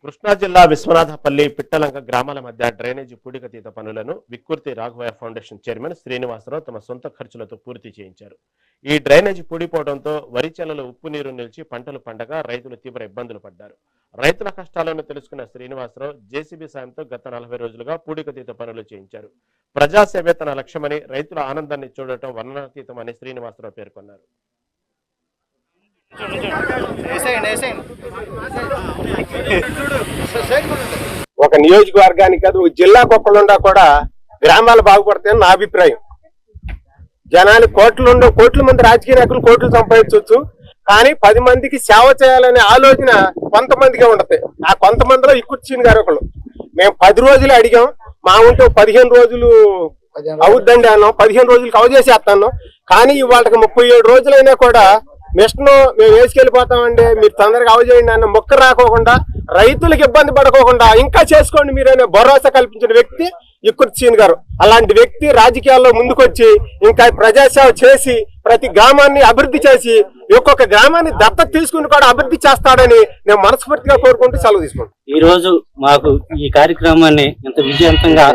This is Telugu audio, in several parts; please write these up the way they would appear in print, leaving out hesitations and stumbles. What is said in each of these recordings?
కృష్ణా జిల్లా విశ్వనాథపల్లి పిట్టలంక గ్రామాల మధ్య డ్రైనేజీ పూడికతీత పనులను విక్కుర్తి రాఘవయ్య ఫౌండేషన్ చైర్మన్ శ్రీనివాసరావు తమ సొంత ఖర్చులతో పూర్తి చేయించారు. ఈ డ్రైనేజీ పూడిపోవడంతో వరి చేలలో ఉప్పు నీరు నిలిచి పంటలు పండగా రైతులు తీవ్ర ఇబ్బందులు పడ్డారు. రైతుల కష్టాలను తెలుసుకున్న శ్రీనివాసరావు జేసీబీ సాయంతో గత 40 రోజులుగా పూడికతీత పనులు చేయించారు. ప్రజాసేవే తన లక్ష్యమని, రైతుల ఆనందాన్ని చూడటం వర్ణనాతీతమని శ్రీనివాసరావు పేర్కొన్నారు. ఒక నియోజకవర్గానికి కాదు, జిల్లా కుక్కలుండా కూడా గ్రామాలు బాగుపడతాయని నా అభిప్రాయం. జనాలు కోట్ల మంది రాజకీయ నాయకులు కోట్లు సంపాదించవచ్చు, కానీ 10 మందికి సేవ చేయాలనే ఆలోచన కొంతమందికి ఉండదు. ఆ కొంతమందిలో ఇక్కుర్చీని గారు ఒకళ్ళు. మేము 10 రోజులు అడిగాం, మా ఉంటూ 15 రోజులు అవుద్దండి అన్నాం. 15 రోజులు కవర్ చేసేస్తాను, కానీ ఇవాళకి 37 రోజులైనా కూడా మిషన్ మేము వేసుకెళ్ళిపోతామండి, మీరు తొందరగా అవజేయండి అన్న మొక్క రాకోకుండా, రైతులకు ఇబ్బంది పడకోకుండా ఇంకా చేసుకోండి మీరనే భరోసా కల్పించిన వ్యక్తి ఇక్కుర్చీని గారు. అలాంటి వ్యక్తి రాజకీయాల్లో ముందుకొచ్చి ఇంకా ప్రజాసేవ చేసి ప్రతి గ్రామాన్ని అభివృద్ధి చేసి ఒక్కొక్క గ్రామాన్ని దత్తత తీసుకుని కూడా అభివృద్ధి చేస్తాడని నేను మనస్ఫూర్తిగా కోరుకుంటూ సెలవు తీసుకుంటాను. ఈ రోజు మాకు ఈ కార్యక్రమాన్ని ఇంత విజయవంతంగా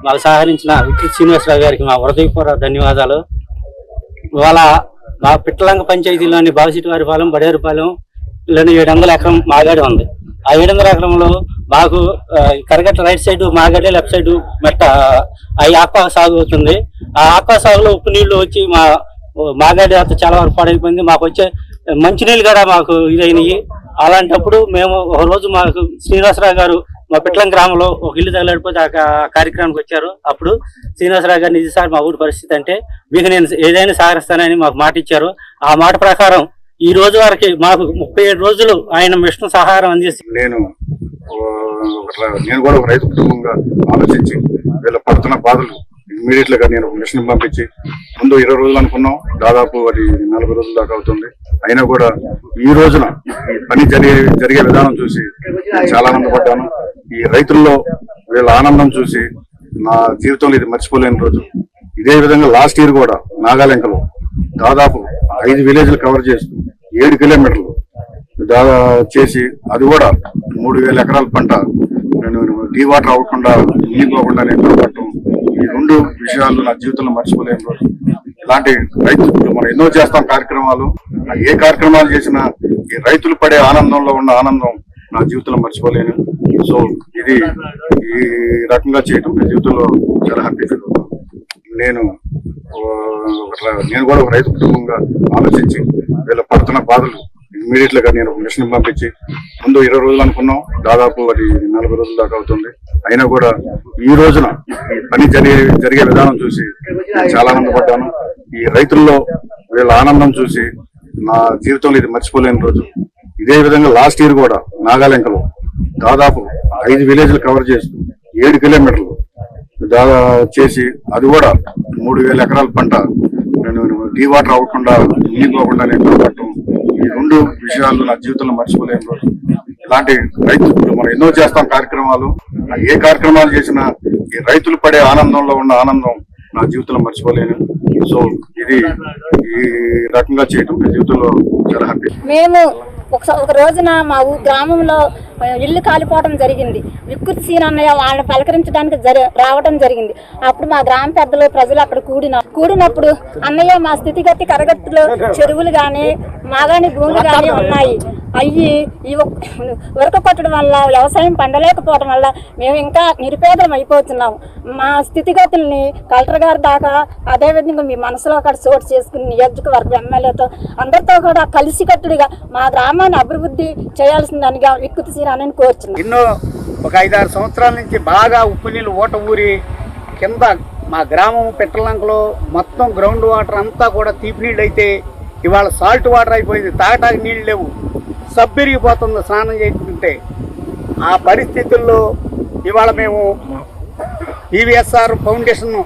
మాకు సహకరించిన విక్కి శ్రీనివాసరావు గారికి మా హృదయపూర్వక ధన్యవాదాలు. ఇవాళ మా పిట్టలంక పంచాయతీలోని బావిసిటివారిపాలెం, బడేరుపాలెం ఇలాంటి 700 ఎకరం మాగాడి ఉంది. ఆ 700 ఎకరంలో మాకు కరగట్ట రైట్ సైడ్ మాగాడి, లెఫ్ట్ సైడ్ మెట్ట అవి ఆక్వా సాగు అవుతుంది. ఆ ఆక్వా సాగులో ఉప్పు నీళ్లు వచ్చి మా మాగాడి అంతా చాలా వరకు పాడైపోయింది. మాకు వచ్చే మంచినీళ్ళు కూడా మాకు ఇదైనవి. అలాంటప్పుడు మేము ఒక రోజు మాకు శ్రీనివాసరావు గారు మా పిట్టలంక గ్రామంలో ఒక ఇల్లు తగలడిపోతే ఆ కార్యక్రమానికి వచ్చారు. అప్పుడు శ్రీనివాసరావు గారిని ఇది సార్ మా ఊరి పరిస్థితి అంటే మీకు నేను ఏదైనా సహకరిస్తానని మాకు మాట ఇచ్చారు. ఆ మాట ప్రకారం ఈ రోజు వరకు మాకు 37 రోజులు ఆయన మిషన్ సహాయం అందిస్తే నేను కూడా ఒక రైతు కుటుంబంగా ఆలోచించి వీళ్ళ పడుతున్న బాధలు ఇమ్మీడియట్ గా నేను మిషన్ పంపించి ముందు 20 రోజులు అనుకున్నాం, దాదాపు అది 40 రోజుల దాకా అవుతుంది. అయినా కూడా ఈ రోజున ఈ పని జరిగే విధానం చూసి చాలా ఆనందపడ్డాను. ఈ రైతుల్లో వీళ్ళ ఆనందం చూసి నా జీవితంలో ఇది మర్చిపోలేని రోజు. ఇదే విధంగా లాస్ట్ ఇయర్ కూడా నాగాలంకలో దాదాపు 5 విలేజ్లు కవర్ చేస్తూ 7 కిలోమీటర్లు చేసి అది కూడా 3000 ఎకరాల పంట నేను డీ వాటర్ అవ్వకుండా నీకోకుండా నేను కాపాడటం, ఈ 2 విషయాలు నా జీవితంలో మర్చిపోలేని రోజు. ఇలాంటి రైతు మనం ఎన్నో చేస్తాం కార్యక్రమాలు, ఏ కార్యక్రమాలు చేసినా ఈ రైతులు పడే ఆనందంలో ఉన్న ఆనందం నా జీవితంలో మర్చిపోలేను. సో ఇది ఈ రకంగా చేయటం నా జీవితంలో చాలా హ్యాపీ ఫీల్ అవుతాను. నేను కూడా ఒక రైతు కుటుంబంగా ఆలోచించి వీళ్ళ పడుతున్న బాధలు ఇమ్మీడియట్ గా నేను మిషన్ పంపించి ముందు 20 రోజులు అనుకున్నాం, దాదాపు అది 40 రోజుల దాకా అవుతుంది. అయినా కూడా ఈ రోజున ఈ పని జరిగే విధానం చూసి చాలా ఆనందపడ్డాను. ఈ రైతుల్లో వీళ్ళ ఆనందం చూసి నా జీవితంలో ఇది మర్చిపోలేని రోజు. ఇదే విధంగా లాస్ట్ ఇయర్ కూడా నాగాలంకలో దాదాపు 5 విలేజ్లు కవర్ చేస్తూ 7 కిలోమీటర్లు చేసి అది కూడా 3000 ఎకరాల పంట నేను డీ వాటర్ అవ్వకుండా నీకోకుండా నేను కాపాడటం, ఈ 2 విషయాలు నా జీవితంలో మర్చిపోలేని రోజు. ఇలాంటి రైతు మనం ఎన్నో చేస్తాం కార్యక్రమాలు, ఏ కార్యక్రమాలు చేసినా ఈ రైతులు పడే ఆనందంలో ఉన్న ఆనందం నా జీవితంలో మర్చిపోలేను. సో ఇది ఈ రకంగా చేయటం నా జీవితంలో చాలా హ్యాపీ. మేము ఒక రోజున మా గ్రామంలో ఇల్లు కాలిపోవడం జరిగింది. విక్కుర్తి సీన్ అన్నయ్య వాళ్ళని పలకరించడానికి రావడం జరిగింది. అప్పుడు మా గ్రామ పెద్దలు ప్రజలు అక్కడ కూడినప్పుడు అన్నయ్య మా స్థితిగతి కరగట్టులో చెరువులు కానీ మాగాని భూములు కానీ ఉన్నాయి, అయ్యి ఈ ఉరక కొట్టడం వల్ల వ్యవసాయం పండలేకపోవడం వల్ల మేము ఇంకా నిరుపేదలం అయిపోతున్నాము. మా స్థితిగతుల్ని కలెక్టర్ గారి దాకా అదేవిధంగా మీ మనసులో అక్కడ చోటు చేసుకుని నియోజకవర్గ ఎమ్మెల్యేతో అందరితో కూడా కలిసికట్టుడిగా మా గ్రామాన్ని అభివృద్ధి చేయాల్సిందనిగా విక్కుర్తి సీన్ అని కోరుచున్నాం. ఎన్నో ఒక 5-6 సంవత్సరాల నుంచి బాగా ఉప్పు నీళ్ళు ఊట ఊరి కింద మా గ్రామం పిట్టలంకలో మొత్తం గ్రౌండ్ వాటర్ అంతా కూడా తీపి నీళ్ళు అయితే ఇవాళ సాల్ట్ వాటర్ అయిపోయింది. తాగటానికి నీళ్ళు లేవు, సబ్బిరిగిపోతుంది స్నానం చేసుకుంటే. ఆ పరిస్థితుల్లో ఇవాళ మేము ఈవీఎస్ఆర్ ఫౌండేషన్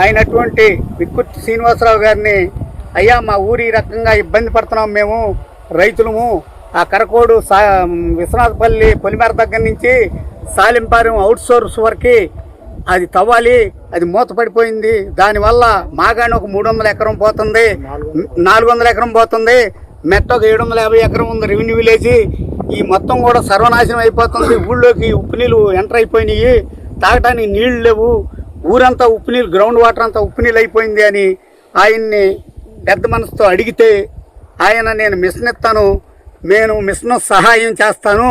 అయినటువంటి విక్కుర్తి శ్రీనివాసరావు గారిని, అయ్యా మా ఊరి రకంగా ఇబ్బంది పడుతున్నాం మేము రైతులము, ఆ కరకోడు విశ్వనాథపల్లి పొలిమేర దగ్గర నుంచి సాలింపారం అవుట్ సోర్స్ వరకు అది తవ్వాలి, అది మూతపడిపోయింది. దానివల్ల మాగాని ఒక 300 ఎకరం పోతుంది, 400 ఎకరం పోతుంది, మెట్ట ఒక 750 ఎకరం ఉంది రెవెన్యూ విలేజ్. ఈ మొత్తం కూడా సర్వనాశనం అయిపోతుంది. ఊళ్ళోకి ఉప్పు నీళ్ళు ఎంటర్ అయిపోయినాయి, తాగటానికి నీళ్లు లేవు, ఊరంతా ఉప్పు నీళ్ళు, గ్రౌండ్ వాటర్ అంతా ఉప్పు నీళ్ళు అయిపోయింది అని ఆయన్ని పెద్ద మనసుతో అడిగితే ఆయన నేను మిషన్ ఇస్తాను, నేను మిషన్ సహాయం చేస్తాను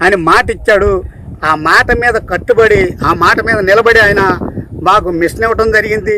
అని మాట ఇచ్చాడు. ఆ మాట మీద కట్టుబడి, ఆ మాట మీద నిలబడి ఆయన మాకు మిషన్ ఇవ్వడం జరిగింది.